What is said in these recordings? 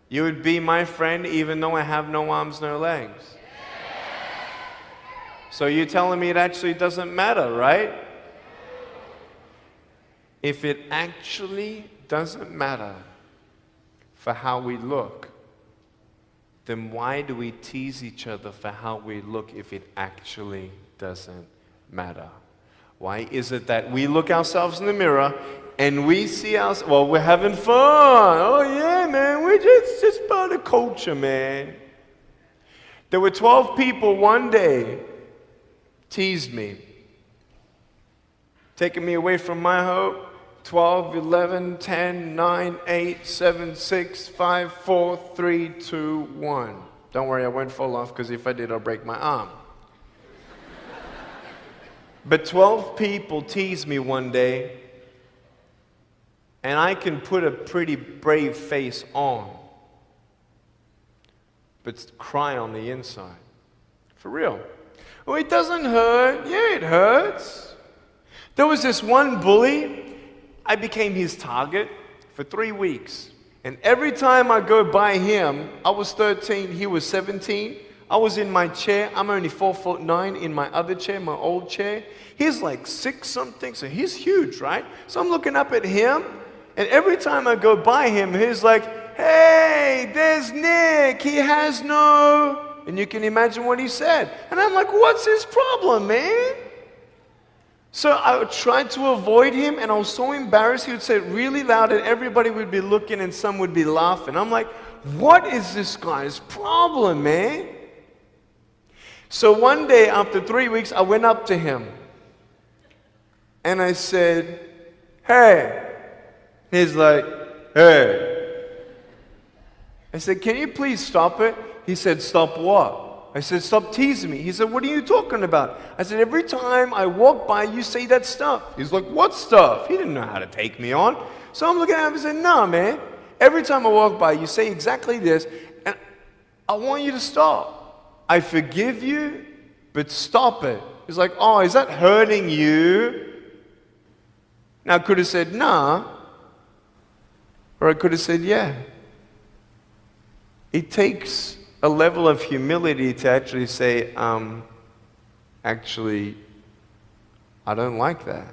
You would be my friend even though I have no arms, no legs. So you're telling me it actually doesn't matter, right? If it actually doesn't matter for how we look, then why do we tease each other for how we look if it actually doesn't matter? Why is it that we look ourselves in the mirror and we see ourselves, well, we're having fun. Oh yeah, man, we're just part of culture, man. There were 12 people one day teased me, taking me away from my hope. 12, 11, 10, 9, 8, 7, 6, 5, 4, 3, 2, 1. Don't worry, I won't fall off, because if I did, I'll break my arm. But 12 people teased me one day, and I can put a pretty brave face on, but cry on the inside. For real. Oh, it doesn't hurt. Yeah, it hurts. There was this one bully. I became his target for 3 weeks. And every time I go by him, I was 13, he was 17. I was in my chair. I'm only 4'9" in my other chair, my old chair. He's like 6 something, so he's huge, right? So I'm looking up at him, and every time I go by him, he's like, hey, there's Nick, he has no... And you can imagine what he said. And I'm like, what's his problem, man? So I tried to avoid him, and I was so embarrassed. He would say it really loud, and everybody would be looking, and some would be laughing. I'm like, what is this guy's problem, man? So one day, after 3 weeks, I went up to him, and I said, hey. He's like, hey. I said, can you please stop it? He said, stop what? I said, stop teasing me. He said, what are you talking about? I said, every time I walk by, you say that stuff. He's like, what stuff? He didn't know how to take me on. So I'm looking at him and said, nah, man. Every time I walk by, you say exactly this, and I want you to stop. I forgive you, but stop it. He's like, oh, is that hurting you? Now, I could have said, nah, or I could have said, yeah. It takes a level of humility to actually say, actually, I don't like that.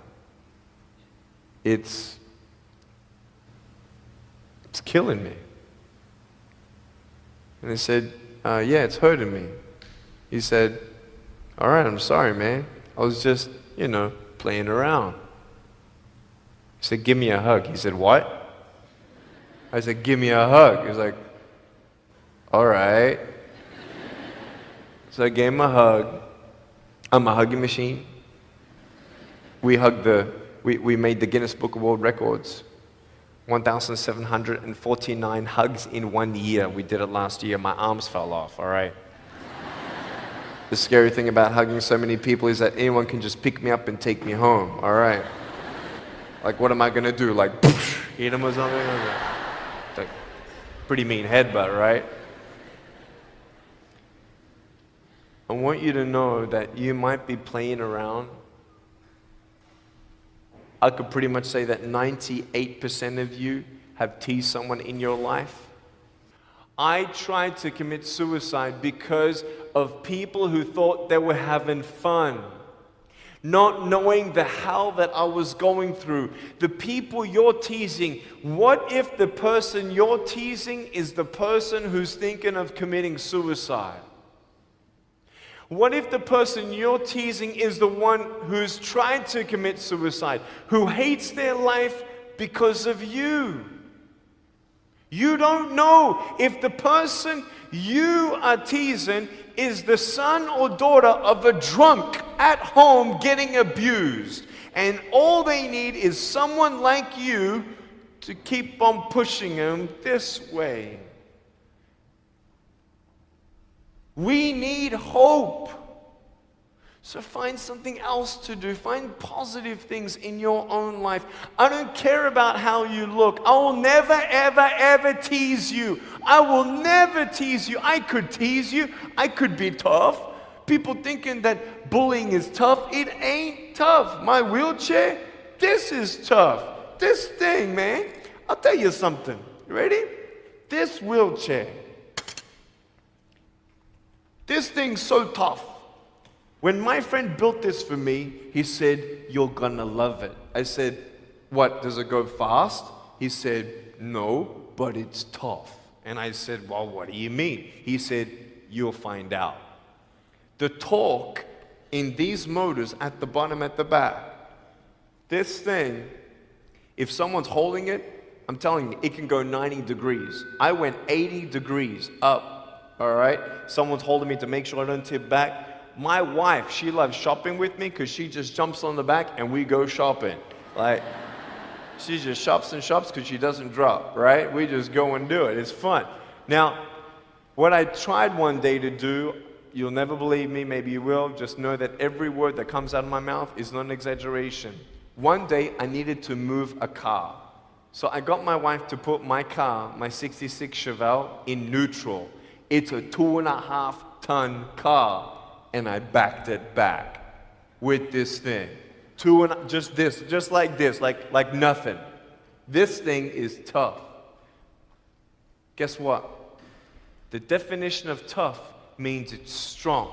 It's killing me. And I said, yeah, it's hurting me. He said, all right, I'm sorry, man. I was just, playing around. He said, give me a hug. He said, what? I said, give me a hug. He was like, all right. So I gave him a hug. I'm a hugging machine. We made the Guinness Book of World Records. 1,749 hugs in 1 year. We did it last year. My arms fell off, all right? The scary thing about hugging so many people is that anyone can just pick me up and take me home, all right? Like, what am I gonna do? Like, eat them or something? Like, pretty mean headbutt, right? I want you to know that you might be playing around. I could pretty much say that 98% of you have teased someone in your life. I tried to commit suicide because of people who thought they were having fun, not knowing the hell that I was going through. The people you're teasing, what if the person you're teasing is the person who's thinking of committing suicide? What if the person you're teasing is the one who's tried to commit suicide, who hates their life because of you? You don't know if the person you are teasing is the son or daughter of a drunk at home getting abused. And all they need is someone like you to keep on pushing them this way. We need hope. So find something else to do. Find positive things in your own life. I don't care about how you look. I will never, ever, ever tease you. I will never tease you. I could tease you. I could be tough. People thinking that bullying is tough. It ain't tough. My wheelchair, this is tough. This thing, man. I'll tell you something. You ready? This This wheelchair, this thing's so tough. When my friend built this for me, he said, "You're gonna love it." I said, "What, does it go fast?" He said, "No, but it's tough." And I said, "Well, what do you mean?" He said, "You'll find out." The torque in these motors at the bottom, at the back, this thing, if someone's holding it, I'm telling you, it can go 90 degrees. I went 80 degrees up, all right? Someone's holding me to make sure I don't tip back. My wife, she loves shopping with me because she just jumps on the back and we go shopping. Like, she just shops and shops because she doesn't drop, right? We just go and do it. It's fun. Now, what I tried one day to do, you'll never believe me, maybe you will, just know that every word that comes out of my mouth is not an exaggeration. One day, I needed to move a car. So I got my wife to put my car, my 66 Chevelle, in neutral. It's a 2.5-ton car, and I backed it back with this thing. Just like this, like nothing. This thing is tough. Guess what? The definition of tough means it's strong.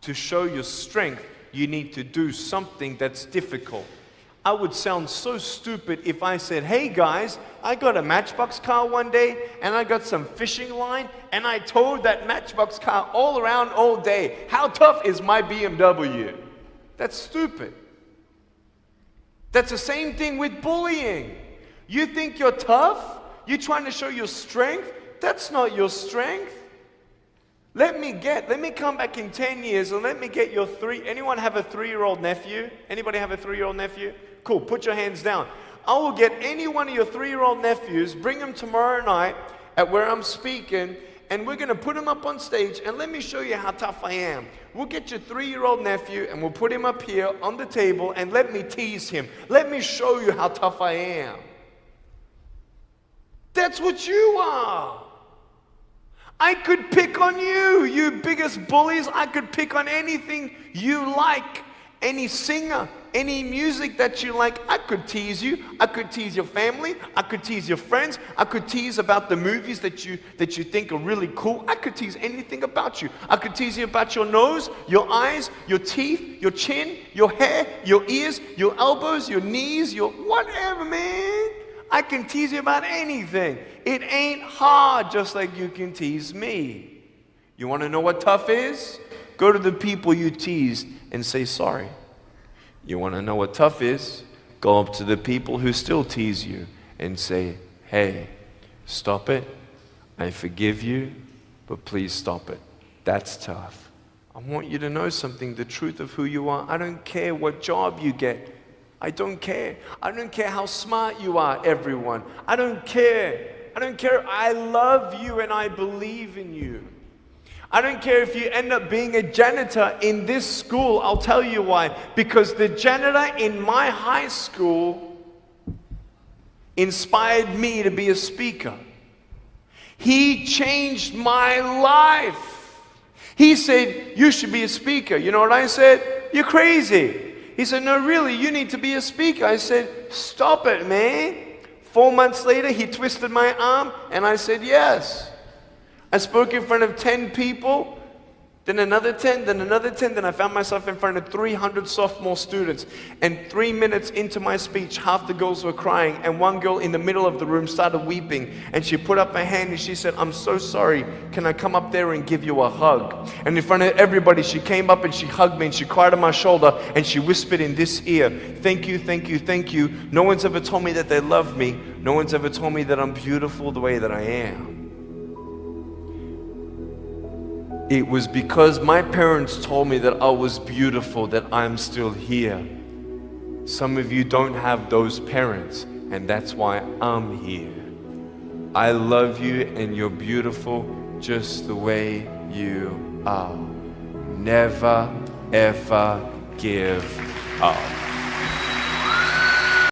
To show your strength, you need to do something that's difficult. I would sound so stupid if I said, "Hey guys, I got a Matchbox car one day and I got some fishing line and I towed that Matchbox car all around all day. How tough is my BMW?" That's stupid. That's the same thing with bullying. You think you're tough? You're trying to show your strength? That's not your strength. Let me come back in 10 years and let me get your anyone have a 3-year-old nephew? Anybody have a 3-year-old nephew? Cool, put your hands down. I will get any one of your 3-year-old nephews, bring them tomorrow night at where I'm speaking, and we're gonna put him up on stage and let me show you how tough I am. We'll get your 3-year-old nephew and we'll put him up here on the table and let me tease him. Let me show you how tough I am. That's what you are. I could pick on you, you biggest bullies. I could pick on anything you like. Any singer, any music that you like, I could tease you. I could tease your family. I could tease your friends. I could tease about the movies that you think are really cool. I could tease anything about you. I could tease you about your nose, your eyes, your teeth, your chin, your hair, your ears, your elbows, your knees, your whatever, man. I can tease you about anything. It ain't hard, just like you can tease me. You want to know what tough is? Go to the people you teased and say sorry. You want to know what tough is? Go up to the people who still tease you and say, "Hey, stop it. I forgive you, but please stop it." That's tough. I want you to know something, the truth of who you are. I don't care what job you get. I don't care. I don't care how smart you are, everyone. I don't care. I don't care. I love you and I believe in you. I don't care if you end up being a janitor in this school. I'll tell you why. Because the janitor in my high school inspired me to be a speaker. He changed my life. He said, "You should be a speaker." You know what I said? "You're crazy." He said, "No, really, you need to be a speaker." I said, "Stop it, man." 4 months later, he twisted my arm, and I said, "Yes." I spoke in front of 10 people, then another 10, then another 10, then I found myself in front of 300 sophomore students. And 3 minutes into my speech, half the girls were crying, and one girl in the middle of the room started weeping, and she put up her hand and she said, "I'm so sorry, can I come up there and give you a hug?" And in front of everybody, she came up and she hugged me and she cried on my shoulder and she whispered in this ear, "Thank you, thank you, thank you. No one's ever told me that they love me. No one's ever told me that I'm beautiful the way that I am." It was because my parents told me that I was beautiful that I'm still here. Some of you don't have those parents, and that's why I'm here. I love you, and you're beautiful just the way you are. Never, ever give up.